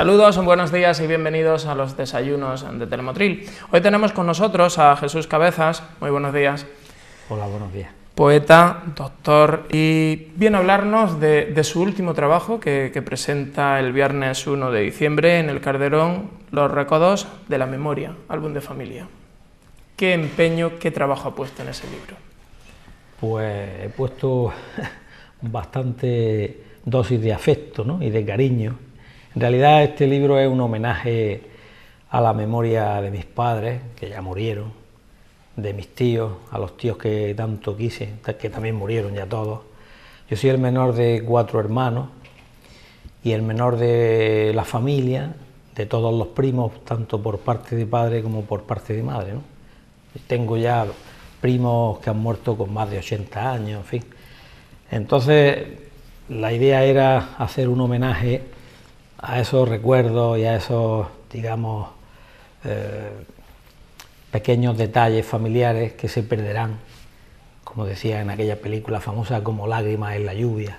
Saludos, buenos días y bienvenidos a los desayunos de Telemotril. Hoy tenemos con nosotros a Jesús Cabezas. Muy buenos días. Hola, buenos días. Poeta, doctor, y viene a hablarnos de su último trabajo que presenta el viernes 1 de diciembre en el Calderón, Los recodos de la memoria, álbum de familia. ¿Qué empeño, qué trabajo ha puesto en ese libro? Pues he puesto bastante dosis de afecto, ¿no? Y de cariño. En realidad este libro es un homenaje a la memoria de mis padres, que ya murieron, de mis tíos, a los tíos que tanto quise, que también murieron ya todos. Yo soy el menor de 4 hermanos y el menor de la familia, de todos los primos, tanto por parte de padre como por parte de madre, ¿no? Tengo ya primos que han muerto con más de 80 años, en fin. Entonces la idea era hacer un homenaje a esos recuerdos y a esos, digamos, pequeños detalles familiares que se perderán, como decía en aquella película famosa, como lágrimas en la lluvia,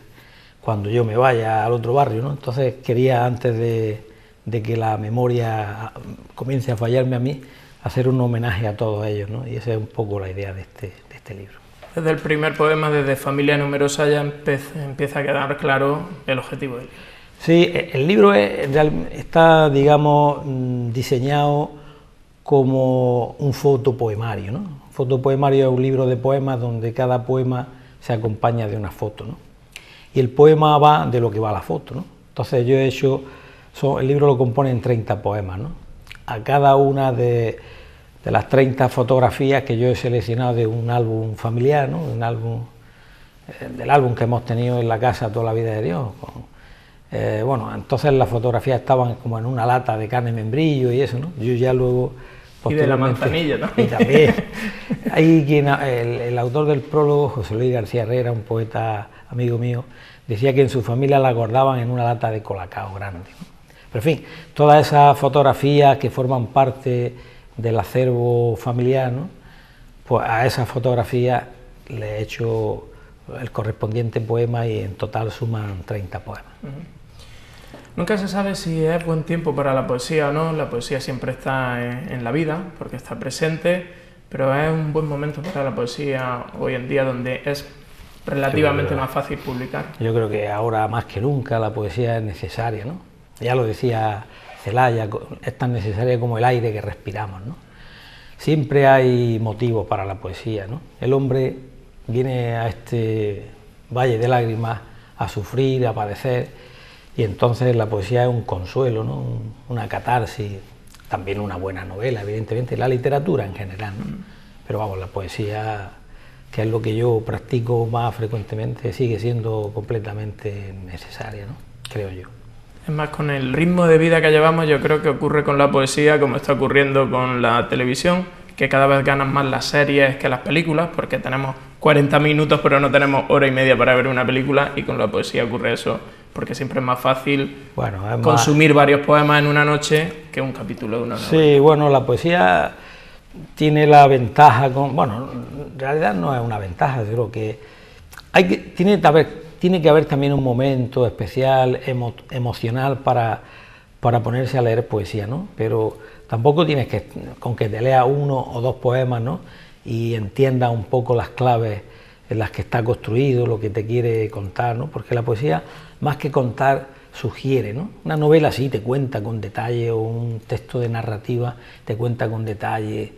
cuando yo me vaya al otro barrio, ¿no? Entonces quería, antes de que la memoria comience a fallarme a mí, hacer un homenaje a todos ellos, ¿no? Y esa es un poco la idea de este libro. Desde el primer poema, desde Familia Numerosa, ya empieza a quedar claro el objetivo del libro. Sí, el libro está, digamos, diseñado como un fotopoemario, ¿no? Un fotopoemario es un libro de poemas donde cada poema se acompaña de una foto, ¿no? Y el poema va de lo que va a la foto, ¿no? Entonces yo he hecho, el libro lo componen 30 poemas, ¿no? A cada una de las 30 fotografías que yo he seleccionado de un álbum familiar, ¿no? Del álbum que hemos tenido en la casa toda la vida de Dios. Bueno, entonces las fotografías estaban como en una lata de carne membrillo y eso, ¿no? Yo ya luego... Y de la manzanilla, ¿no? Y también. Hay el autor del prólogo, José Luis García Herrera, un poeta amigo mío, decía que en su familia la guardaban en una lata de colacao grande, ¿no? Pero en fin, todas esas fotografías que forman parte del acervo familiar, ¿no? Pues a esas fotografías le he hecho el correspondiente poema y en total suman 30 poemas. Nunca se sabe si es buen tiempo para la poesía o no. La poesía siempre está en la vida porque está presente, pero es un buen momento para la poesía hoy en día, donde es relativamente más fácil publicar. Yo creo que ahora más que nunca la poesía es necesaria, ¿no? Ya lo decía Celaya, es tan necesaria como el aire que respiramos, ¿no? Siempre hay motivos para la poesía, ¿no? El hombre viene a este valle de lágrimas a sufrir, a padecer, y entonces la poesía es un consuelo, ¿no? Una catarsis, también una buena novela, evidentemente, la literatura en general, ¿no? Pero vamos, la poesía, que es lo que yo practico más frecuentemente, sigue siendo completamente necesaria, ¿no? Creo yo. Es más, con el ritmo de vida que llevamos, yo creo que ocurre con la poesía como está ocurriendo con la televisión, que cada vez ganan más las series que las películas, porque tenemos 40 minutos pero no tenemos hora y media para ver una película, y con la poesía ocurre eso, porque siempre es más fácil consumir varios poemas en una noche que un capítulo de una novela. Sí, bueno, la poesía tiene la ventaja, bueno, en realidad no es una ventaja, creo que tiene que haber también un momento especial, emocional para ponerse a leer poesía, ¿no? Pero tampoco tienes con que te leas 1 o 2 poemas, ¿no? Y entiendas un poco las claves en las que está construido, lo que te quiere contar, ¿no? Porque la poesía, más que contar, sugiere, ¿no? Una novela sí te cuenta con detalle, o un texto de narrativa te cuenta con detalle,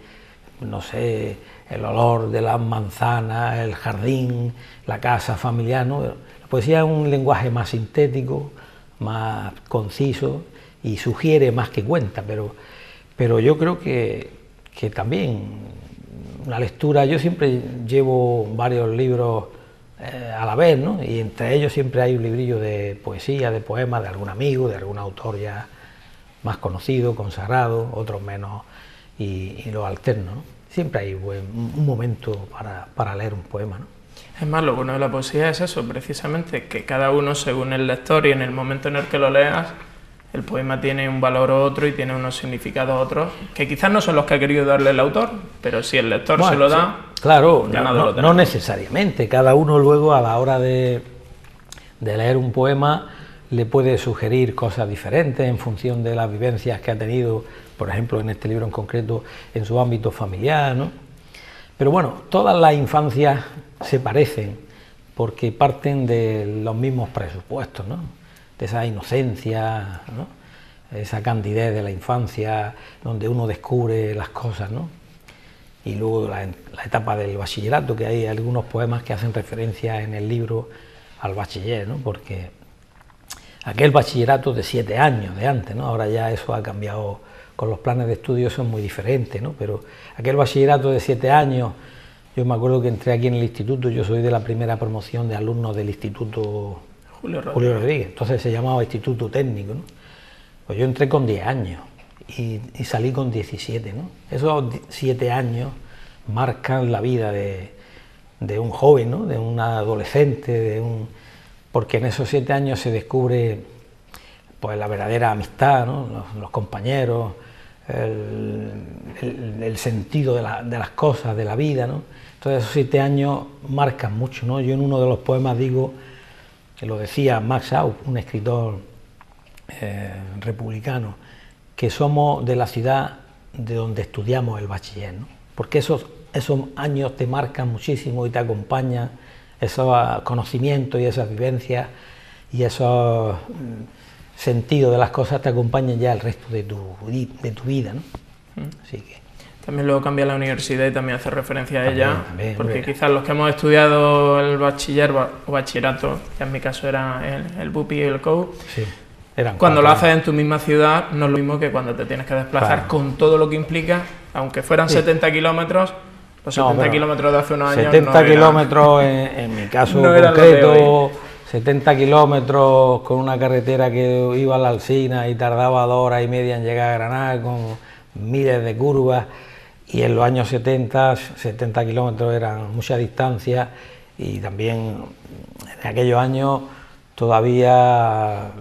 no sé, el olor de las manzanas, el jardín, la casa familiar, ¿no? La poesía es un lenguaje más sintético, más conciso y sugiere más que cuenta, pero yo creo que también una lectura, yo siempre llevo varios libros a la vez, ¿no? Y entre ellos siempre hay un librillo de poesía, de poemas, de algún amigo, de algún autor ya más conocido, consagrado, otros menos, y los alterno, ¿no? Siempre hay un momento para leer un poema, ¿no? Es más, lo bueno de la poesía es eso, precisamente, que cada uno, según el lector y en el momento en el que lo leas, el poema tiene un valor u otro y tiene unos significados otros, que quizás no son los que ha querido darle el autor, pero si el lector se lo da, sí, claro, no necesariamente. Cada uno luego, a la hora de leer un poema, le puede sugerir cosas diferentes en función de las vivencias que ha tenido, por ejemplo, en este libro en concreto, en su ámbito familiar, ¿no? Pero bueno, todas las infancias se parecen porque parten de los mismos presupuestos, ¿no? De esa inocencia, ¿no? Esa candidez de la infancia, donde uno descubre las cosas, ¿no? Y luego la etapa del bachillerato, que hay algunos poemas que hacen referencia en el libro al bachiller, ¿no? Porque aquel bachillerato de 7 años de antes, ¿no? Ahora ya eso ha cambiado, con los planes de estudio son muy diferentes, ¿no? Pero aquel bachillerato de 7 años, yo me acuerdo que entré aquí en el instituto, yo soy de la primera promoción de alumnos del instituto Julio Rodríguez, entonces se llamaba Instituto Técnico, ¿no? Pues yo entré con 10 años y salí con 17, ¿no? Esos 7 años marcan la vida de un joven, ¿no? De un adolescente, porque en esos 7 años se descubre pues la verdadera amistad, ¿no? Los compañeros, el sentido de las cosas, de la vida, ¿no? Entonces esos 7 años marcan mucho, ¿no? Yo en uno de los poemas digo, que lo decía Max Aub, un escritor republicano, que somos de la ciudad de donde estudiamos el bachiller, ¿no? Porque esos años te marcan muchísimo y te acompañan, esos conocimientos y esas vivencias y esos sentidos de las cosas te acompañan ya el resto de tu vida, ¿no? Así que también luego cambia la universidad y también hace referencia a ella, también, porque quizás los que hemos estudiado el bachiller o bachillerato, que en mi caso era el BUPI y el COU, sí, cuando lo haces en tu misma ciudad no es lo mismo que cuando te tienes que desplazar con todo lo que implica, aunque fueran 70 kilómetros, los 70 kilómetros de hace unos años 70 kilómetros en mi caso concreto, 70 kilómetros con una carretera que iba a la Alsina y tardaba 2 horas y media en llegar a Granada con miles de curvas, y en los años 70 kilómetros eran mucha distancia, y también en aquellos años todavía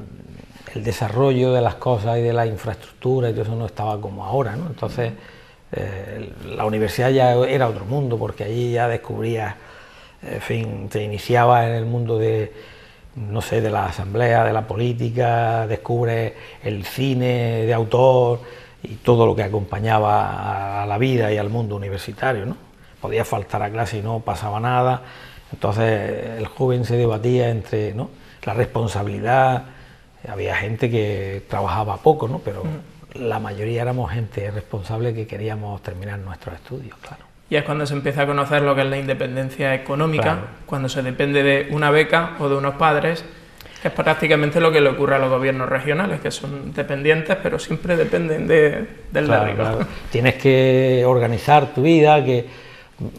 el desarrollo de las cosas y de la infraestructura y todo eso no estaba como ahora, ¿no? Entonces la universidad ya era otro mundo, porque allí ya descubrías, en fin, te iniciabas en el mundo de, no sé, de la asamblea, de la política, descubres el cine de autor y todo lo que acompañaba a la vida y al mundo universitario, ¿no? Podía faltar a clase y no pasaba nada. Entonces el joven se debatía entre, ¿no?, la responsabilidad. Había gente que trabajaba poco, ¿no?, pero la mayoría éramos gente responsable que queríamos terminar nuestros estudios, claro. Y es cuando se empieza a conocer lo que es la independencia económica, Claro. cuando se depende de una beca o de unos padres, que es prácticamente lo que le ocurre a los gobiernos regionales, que son dependientes, pero siempre dependen del Claro, rico. claro. Tienes que organizar tu vida, que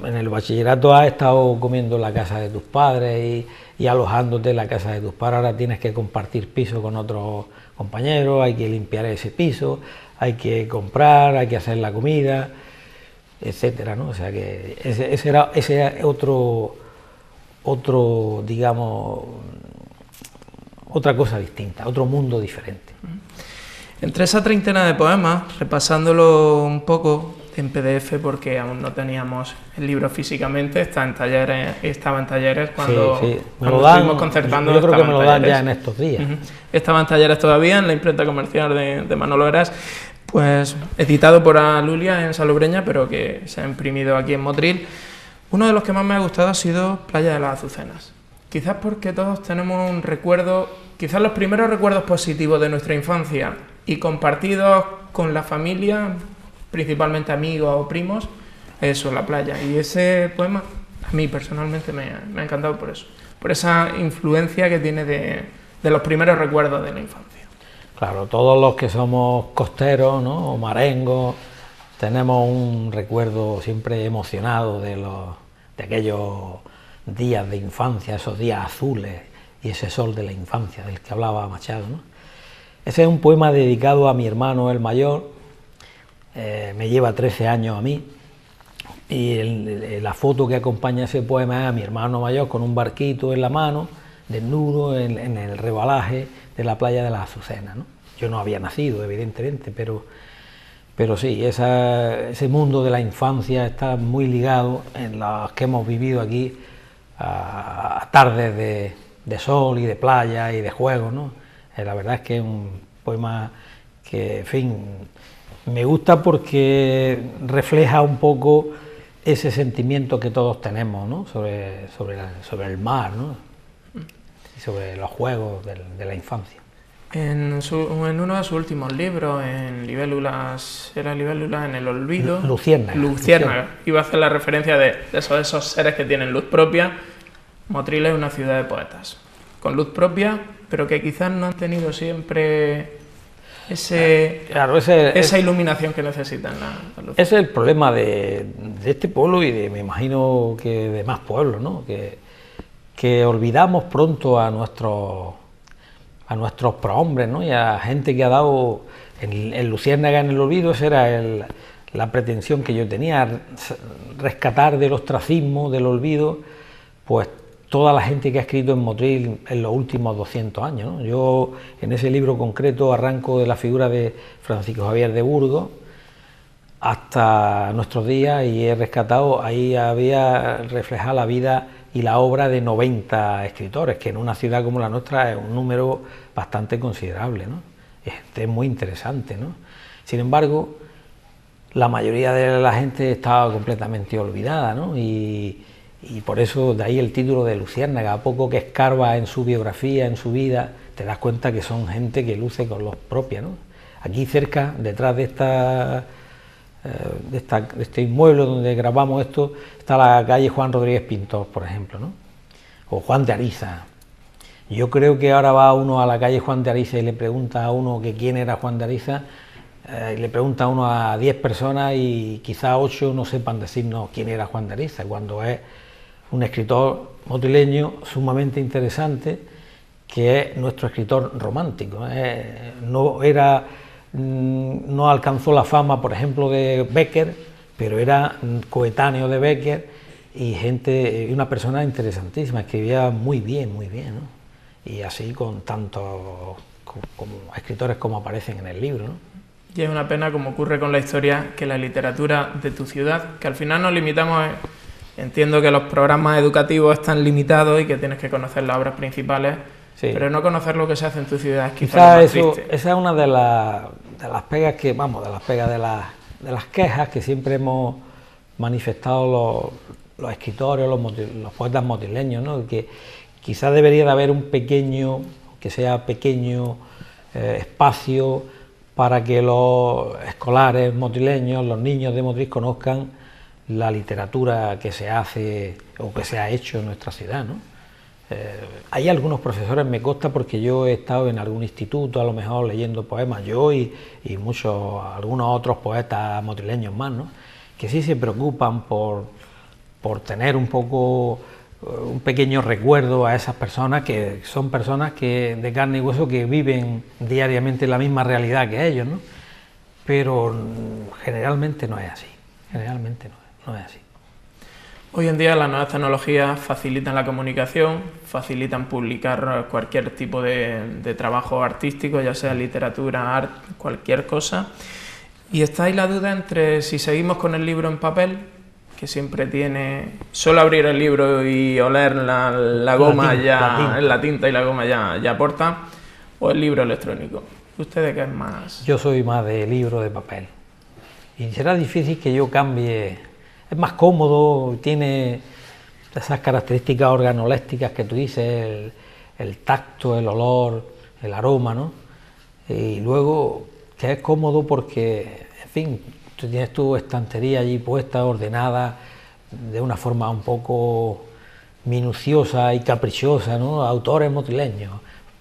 en el bachillerato has estado comiendo en la casa de tus padres y alojándote en la casa de tus padres, ahora tienes que compartir piso con otros compañeros, hay que limpiar ese piso, hay que comprar, hay que hacer la comida, etcétera, ¿no? O sea que ese era otro, digamos, otra cosa distinta, otro mundo diferente. Entre esa treintena de poemas, repasándolo un poco en PDF, porque aún no teníamos el libro físicamente, estaba en talleres cuando, sí. cuando estuvimos concertando. Yo creo que me lo dan talleres. ya en estos días. Estaba en talleres todavía, en la imprenta comercial de Manolo Eras, pues editado por Alulia en Salobreña, pero que se ha imprimido aquí en Motril. Uno de los que más me ha gustado ha sido Playa de las Azucenas. Quizás porque todos tenemos un recuerdo, quizás los primeros recuerdos positivos de nuestra infancia y compartidos con la familia, principalmente amigos o primos, eso, la playa. Y ese poema a mí personalmente me ha encantado por eso, por esa influencia que tiene de los primeros recuerdos de la infancia. Claro, todos los que somos costeros, ¿no?, o marengos, tenemos un recuerdo siempre emocionado de aquellos días de infancia, esos días azules y ese sol de la infancia del que hablaba Machado, ¿no? Ese es un poema dedicado a mi hermano el mayor, me lleva 13 años a mí, y la foto que acompaña ese poema es a mi hermano mayor con un barquito en la mano, desnudo en el rebalaje de la playa de las Azucenas, ¿no? Yo no había nacido, evidentemente, pero sí, ese mundo de la infancia está muy ligado en los que hemos vivido aquí, a tardes de sol y de playa y de juegos, ¿no? La verdad es que es un poema que, en fin, me gusta porque refleja un poco ese sentimiento que todos tenemos, ¿no? sobre el mar, ¿no? Y sobre los juegos de la infancia. En uno de sus últimos libros, en Libélulas, era Libélulas en el olvido. Luciérnaga. Iba a hacer la referencia de esos seres que tienen luz propia. Motril es una ciudad de poetas, con luz propia, pero que quizás no han tenido siempre esa iluminación que necesitan. Ese es el problema de este pueblo y me imagino que de más pueblos, ¿no? Que olvidamos pronto a nuestros prohombres, ¿no? Y a gente que ha dado en Luciérnaga en el olvido. Esa era la pretensión que yo tenía, rescatar del ostracismo, del olvido, pues toda la gente que ha escrito en Motril en los últimos 200 años, ¿no? Yo en ese libro concreto arranco de la figura de Francisco Javier de Burgos hasta nuestros días y he rescatado, ahí había reflejado la vida y la obra de 90 escritores, que en una ciudad como la nuestra es un número bastante considerable, ¿no? Es muy interesante, ¿no? Sin embargo, la mayoría de la gente estaba completamente olvidada, ¿no? Y por eso de ahí el título de Luciérnaga. A poco que escarbas en su biografía, en su vida, te das cuenta que son gente que luce con luz propia, ¿no? Aquí cerca, detrás de este inmueble donde grabamos esto, está la calle Juan Rodríguez Pintor, por ejemplo, ¿no? O Juan de Ariza. Yo creo que ahora va uno a la calle Juan de Ariza y le pregunta a uno que quién era Juan de Ariza, y le pregunta a uno a 10 personas y quizá 8 no sepan decirnos quién era Juan de Ariza, cuando es un escritor motrileño sumamente interesante, que es nuestro escritor romántico. No alcanzó la fama, por ejemplo, de Bécquer, pero era coetáneo de Bécquer y una persona interesantísima, escribía muy bien, ¿no? Y así con tantos como escritores como aparecen en el libro, ¿no? Y es una pena, como ocurre con la historia, que la literatura de tu ciudad, que al final nos limitamos. Entiendo que los programas educativos están limitados y que tienes que conocer las obras principales, sí, pero no conocer lo que se hace en tu ciudad es quizás lo más triste. Esa es una de las pegas que, de las quejas que siempre hemos manifestado los escritores, los poetas motrileños, ¿no? Que quizás debería de haber un pequeño, que sea pequeño, espacio para que los escolares motrileños, los niños de Motril conozcan la literatura que se hace o que se ha hecho en nuestra ciudad, ¿no? Hay algunos profesores, me consta, porque yo he estado en algún instituto a lo mejor leyendo poemas, yo y algunos otros poetas motrileños más, ¿no? Que sí se preocupan por tener un poco un pequeño recuerdo a esas personas, que son personas que de carne y hueso, que viven diariamente la misma realidad que ellos, ¿no? Pero generalmente no es así, generalmente no es así. Hoy en día las nuevas tecnologías facilitan la comunicación, facilitan publicar cualquier tipo de trabajo artístico, ya sea literatura, arte, cualquier cosa. Y está ahí la duda entre si seguimos con el libro en papel, que siempre tiene solo abrir el libro y oler la goma, la tinta y la goma ya aporta, o el libro electrónico. ¿Usted de qué es más? Yo soy más de libro de papel. Y será difícil que yo cambie. Es más cómodo, tiene esas características organolépticas que tú dices, el tacto, el olor, el aroma, ¿no? Y luego que es cómodo porque, en fin, tú tienes tu estantería allí puesta, ordenada, de una forma un poco minuciosa y caprichosa, ¿no? Autores motrileños,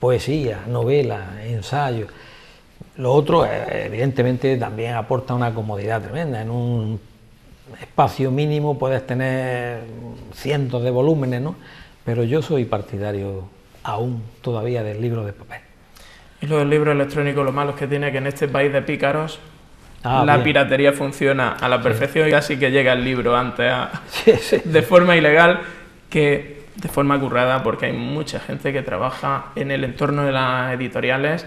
poesía, novela, ensayo. Lo otro, evidentemente, también aporta una comodidad tremenda. En un espacio mínimo puedes tener cientos de volúmenes, ¿no? Pero yo soy partidario aún todavía del libro de papel. Y lo del libro electrónico, lo malo es que tiene que en este país de pícaros la piratería funciona a la perfección, y casi que llega el libro antes de forma ilegal que de forma currada, porque hay mucha gente que trabaja en el entorno de las editoriales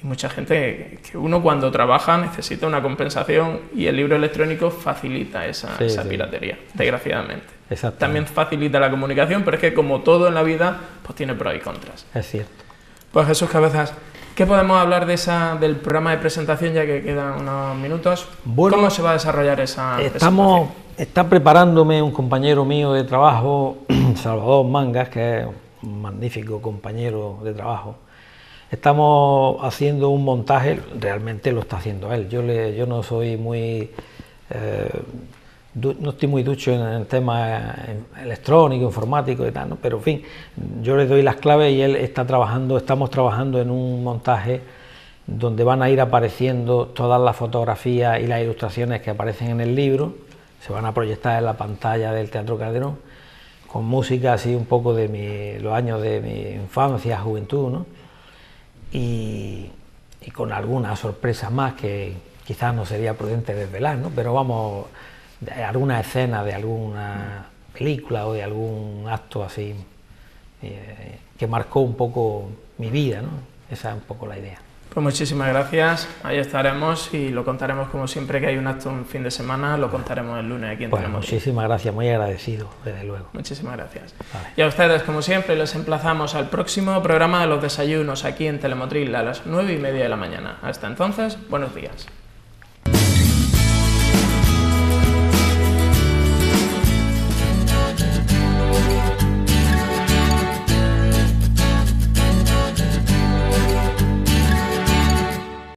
y mucha gente que uno cuando trabaja necesita una compensación, y el libro electrónico facilita esa piratería, desgraciadamente. También facilita la comunicación, pero es que como todo en la vida, pues tiene pros y contras. Es cierto. Pues Jesús Cabezas, ¿Qué podemos hablar del programa de presentación, ya que quedan unos minutos? Bueno, ¿cómo se va a desarrollar esa presentación? Está preparándome un compañero mío de trabajo, Salvador Mangas, que es un magnífico compañero de trabajo. Estamos haciendo un montaje, realmente lo está haciendo él. Yo no soy muy... no estoy muy ducho en temas electrónicos, informáticos y tal, ¿no? Pero en fin, yo le doy las claves y él está trabajando, estamos trabajando en un montaje donde van a ir apareciendo todas las fotografías y las ilustraciones que aparecen en el libro, se van a proyectar en la pantalla del Teatro Calderón, con música así un poco de los años de mi infancia, juventud, ¿no? Y con algunas sorpresas más que quizás no sería prudente desvelar, ¿no? Pero vamos, alguna escena de alguna película o de algún acto así que marcó un poco mi vida, ¿no? Esa es un poco la idea. Pues muchísimas gracias, ahí estaremos y lo contaremos como siempre que hay un acto un fin de semana, lo contaremos el lunes aquí en Telemotril. Muchísimas gracias, muy agradecido, desde luego. Muchísimas gracias. Vale. Y a ustedes, como siempre, les emplazamos al próximo programa de los desayunos aquí en Telemotril a las 9:30 de la mañana. Hasta entonces, buenos días.